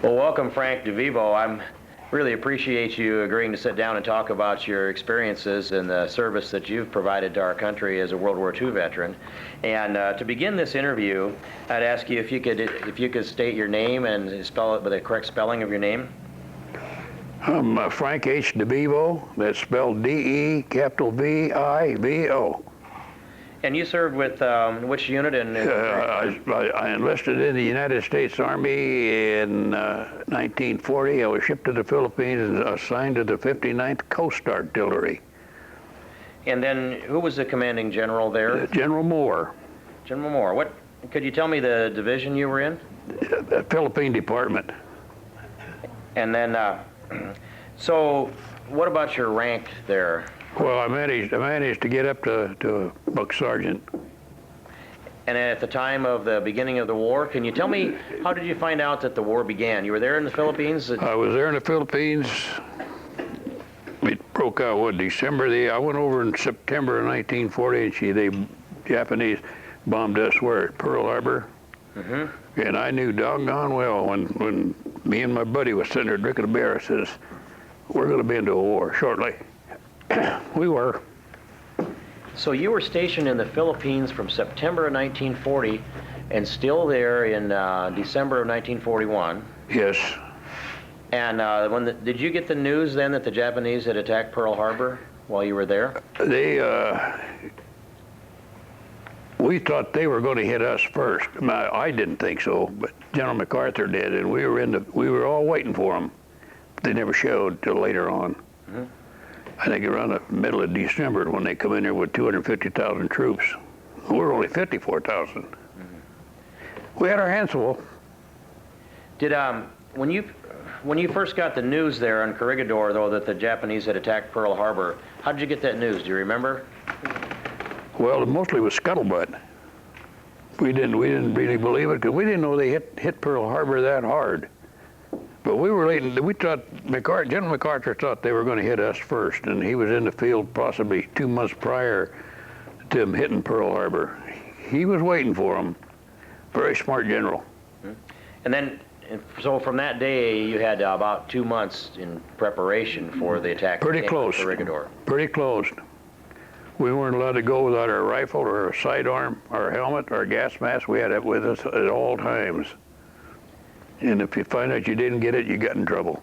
Well, welcome, Frank DeVivo. I really appreciate you agreeing to sit down and talk about your experiences and the service that you've provided to our country as a World War II veteran. And to begin this interview, I'd ask you if you could state your name and spell it with the correct spelling of your name. I'm Frank H. DeVivo. That's spelled D-E-V-I-V-O. And you served with which unit? I enlisted in the United States Army in 1940. I was shipped to the Philippines and assigned to the 59th Coast Artillery. And then who was the commanding general there? General Moore. General Moore. Could you tell me the division you were in? The Philippine Department. And then, so what about your rank there? Well, I managed to get up to buck sergeant. And at the time of the beginning of the war, can you tell me, how did you find out that the war began? You were there in the Philippines? I was there in the Philippines. It broke out, December? I went over in September of 1940, and the Japanese bombed us where? At Pearl Harbor. Mm-hmm. And I knew doggone well when me and my buddy was sitting there drinking a beer, I says, we're going to be into a war shortly. We were. So you were stationed in the Philippines from September of 1940 and still there in December of 1941. Yes. And did you get the news then that the Japanese had attacked Pearl Harbor while you were there? We thought they were going to hit us first. I didn't think so, but General MacArthur did, and we were all waiting for them. But they never showed till later on. Mm-hmm. I think around the middle of December when they come in there with 250,000 troops. We're only 54,000. Mm-hmm. We had our hands full. Did when you first got the news there on Corregidor, though, that the Japanese had attacked Pearl Harbor, how did you get that news? Do you remember? Well, it mostly was scuttlebutt. We didn't really believe it because we didn't know they hit Pearl Harbor that hard. But we were late. We thought General MacArthur thought they were going to hit us first, and he was in the field possibly 2 months prior to them hitting Pearl Harbor. He was waiting for them. Very smart general. And then, so from that day, you had about 2 months in preparation for the attack. Pretty close. Corregidor. Pretty close. We weren't allowed to go without our rifle or our sidearm, our helmet, our gas mask. We had it with us at all times. And if you find out you didn't get it, you got in trouble.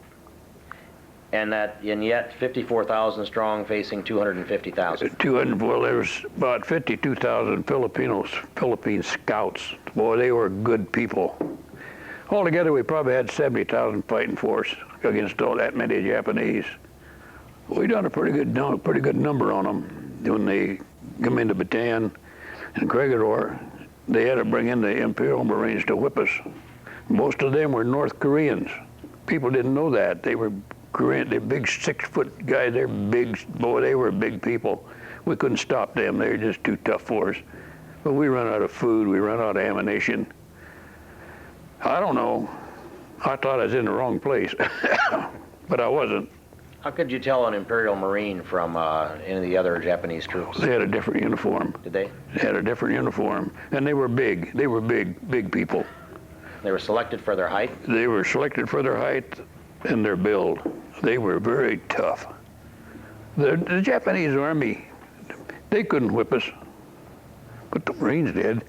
And yet 54,000 strong facing 250,000. Well, there was about 52,000 Philippine scouts. Boy, they were good people. Altogether, we probably had 70,000 fighting force against all that many Japanese. We done a pretty good number on them. When they come into Bataan and Corregidor, they had to bring in the Imperial Marines to whip us. Most of them were North Koreans. People didn't know that. They were Korean. They're big 6-foot guys. They're big. Boy, they were big people. We couldn't stop them. They were just too tough for us. But we run out of food. We run out of ammunition. I don't know. I thought I was in the wrong place, but I wasn't. How could you tell an Imperial Marine from any of the other Japanese troops? They had a different uniform. Did they? They had a different uniform, and they were big. They were big people. They were selected for their height? They were selected for their height and their build. They were very tough. The Japanese Army, they couldn't whip us, but the Marines did.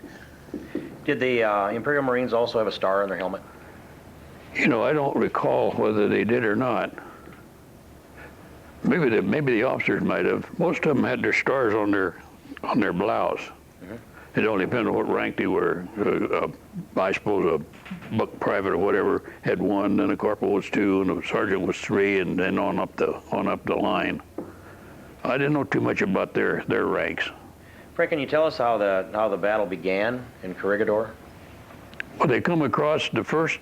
Did the Imperial Marines also have a star on their helmet? You know, I don't recall whether they did or not. Maybe the officers might have. Most of them had their stars on their blouse. Mm-hmm. It only depended on what rank they were. I suppose a buck private or whatever had 1, then a corporal was 2, and a sergeant was 3, and then on up the line. I didn't know too much about their ranks. Frank, can you tell us how the battle began in Corregidor? Well, they come across the first.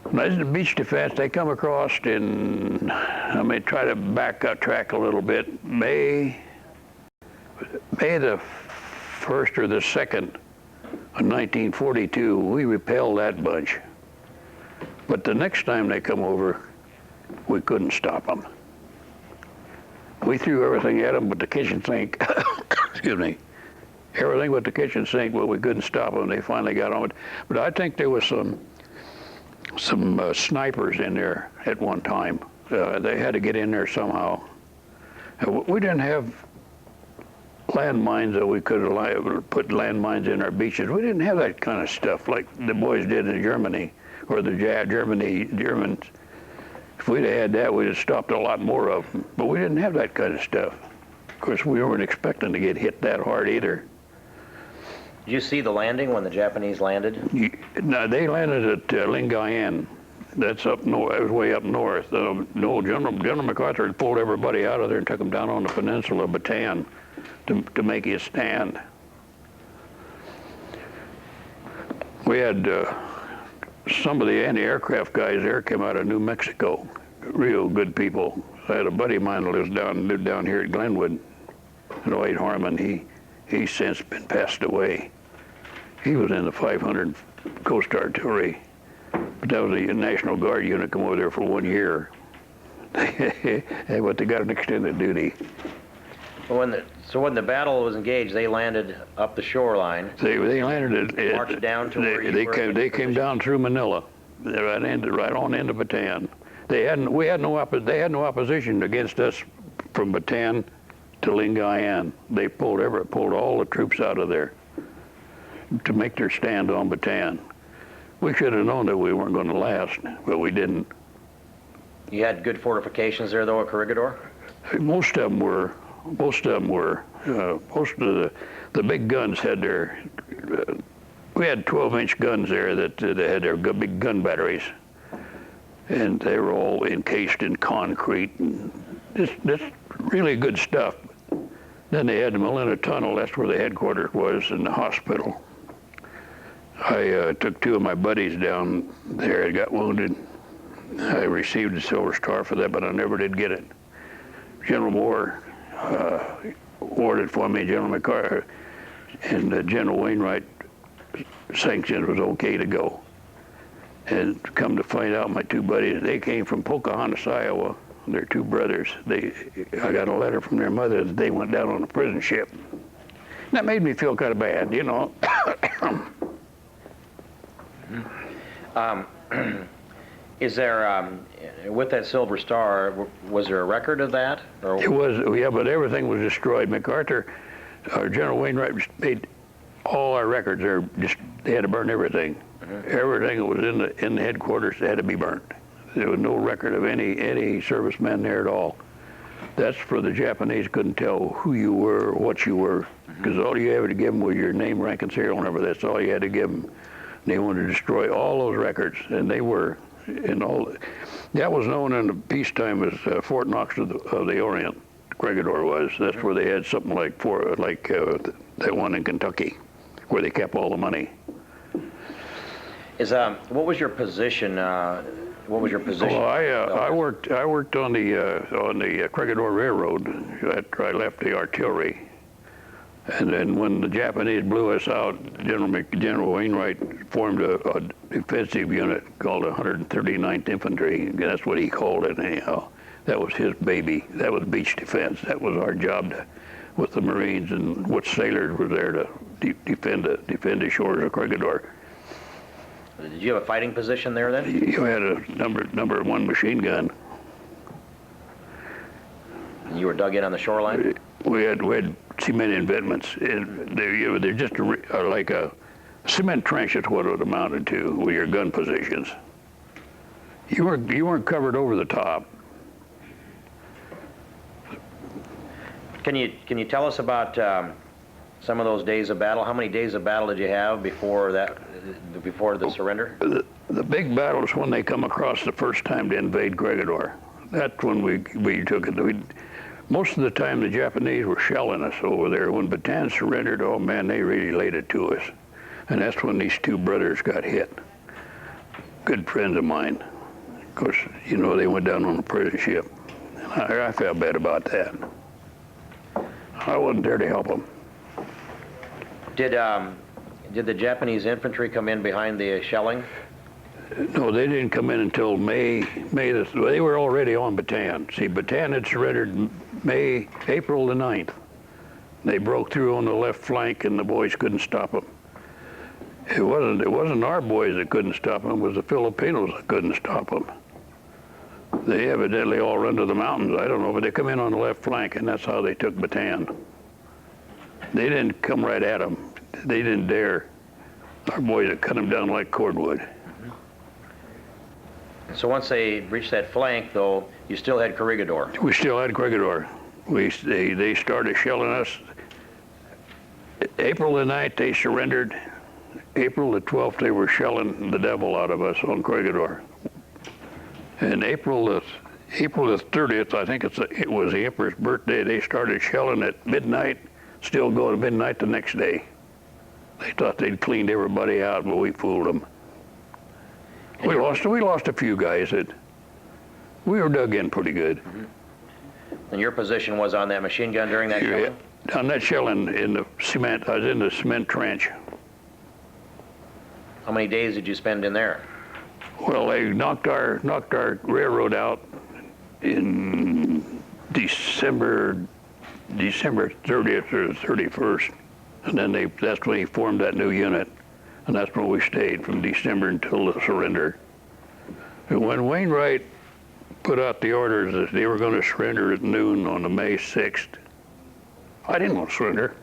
When I was in the beach defense, they come across in, I may try to track a little bit, May the 1st or the 2nd of 1942, we repelled that bunch. But the next time they come over, we couldn't stop them. We threw everything at them but the kitchen sink. Excuse me. Everything but the kitchen sink, but we couldn't stop them. They finally got on it. But I think there was some snipers in there at one time. They had to get in there somehow. We didn't have landmines that we could have put landmines in our beaches. We didn't have that kind of stuff like the boys did in Germany, or the Germans. If we'd had that, we'd have stopped a lot more of them. But we didn't have that kind of stuff. Of course, we weren't expecting to get hit that hard either. Did you see the landing when the Japanese landed? No, they landed at Lingayen. That's up north. That was way up north. No, General MacArthur had pulled everybody out of there and took them down on the peninsula of Bataan to make his stand. We had some of the anti-aircraft guys there came out of New Mexico, real good people. I had a buddy of mine who lived down here at Glenwood, Lloyd Harmon. He's since been passed away. He was in the 500 Coast Artillery, but that was a National Guard unit come over there for 1 year. But they got an extended duty. So when the battle was engaged, they landed up the shoreline. They landed marched down to where you were. They came down through Manila. They right on into Bataan. They had no opposition against us from Bataan to Lingayen. They pulled all the troops out of there to make their stand on Bataan. We should have known that we weren't going to last, but we didn't. You had good fortifications there, though, at Corregidor? Most of them were. Most of the big guns had their. We had 12-inch guns there that had their big gun batteries, and they were all encased in concrete and this really good stuff. Then they had the Malina Tunnel. That's where the headquarters was, in the hospital. I took two of my buddies down there that got wounded. I received the Silver Star for that, but I never did get it. General Moore awarded for me, General MacArthur, and General Wainwright sanctioned it was okay to go. And come to find out, my two buddies, they came from Pocahontas, Iowa. They're two brothers. I got a letter from their mother that they went down on a prison ship. That made me feel kind of bad, you know. Is there, with that Silver Star, was there a record of that? Or? It was, yeah, but everything was destroyed. MacArthur, General Wainwright made all our records. They had to burn everything. Everything that was in the headquarters had to be burnt. There was no record of any servicemen there at all. That's for the Japanese couldn't tell who you were or what you were, because all you had to give them was your name, rank, and serial number. That's all you had to give them. They wanted to destroy all those records, and they were. That was known in the peacetime as Fort Knox of the Orient. Corregidor was. That's where they had something like that one in Kentucky, where they kept all the money. What was your position? What was your position? Well, I worked on the Corregidor Railroad after I left the artillery. And then when the Japanese blew us out, General Wainwright formed a defensive unit called 139th Infantry. That's what he called it anyhow. That was his baby. That was beach defense. That was our job with the Marines and what sailors were there to defend the shores of Corregidor. Did you have a fighting position there then? You had a number one machine gun. And you were dug in on the shoreline? We had cement embankments. They're just like a cement trench is what it amounted to with your gun positions. You weren't covered over the top. Can you tell us about some of those days of battle? How many days of battle did you have before the surrender? The big battle is when they come across the first time to invade Corregidor. That's when we took it. Most of the time the Japanese were shelling us over there. When Bataan surrendered, oh man, they really laid it to us. And that's when these two brothers got hit. Good friends of mine. Of course, you know, they went down on a prison ship. I felt bad about that. I wasn't there to help them. Did the Japanese infantry come in behind the shelling? No, they didn't come in until May. They were already on Bataan. See, Bataan had surrendered April the 9th. They broke through on the left flank, and the boys couldn't stop them. It wasn't our boys that couldn't stop them. It was the Filipinos that couldn't stop them. They evidently all run to the mountains. I don't know, but they come in on the left flank, and that's how they took Bataan. They didn't come right at them. They didn't dare. Our boys had cut them down like cordwood. So once they reached that flank, though, you still had Corregidor. We still had Corregidor. They started shelling us. April the 9th, they surrendered. April the 12th, they were shelling the devil out of us on Corregidor. And April the 30th, I think it was the Emperor's birthday, they started shelling at midnight, still going to midnight the next day. They thought they'd cleaned everybody out, but we fooled them. We lost a few guys that we were dug in pretty good. And your position was on that machine gun during that shelling? On that shelling in the cement, I was in the cement trench. How many days did you spend in there? Well, they knocked our railroad out in December 30th or 31st, and then that's when he formed that new unit, and that's where we stayed from December until the surrender. And when Wainwright put out the orders that they were going to surrender at noon on the May 6th, I didn't want to surrender.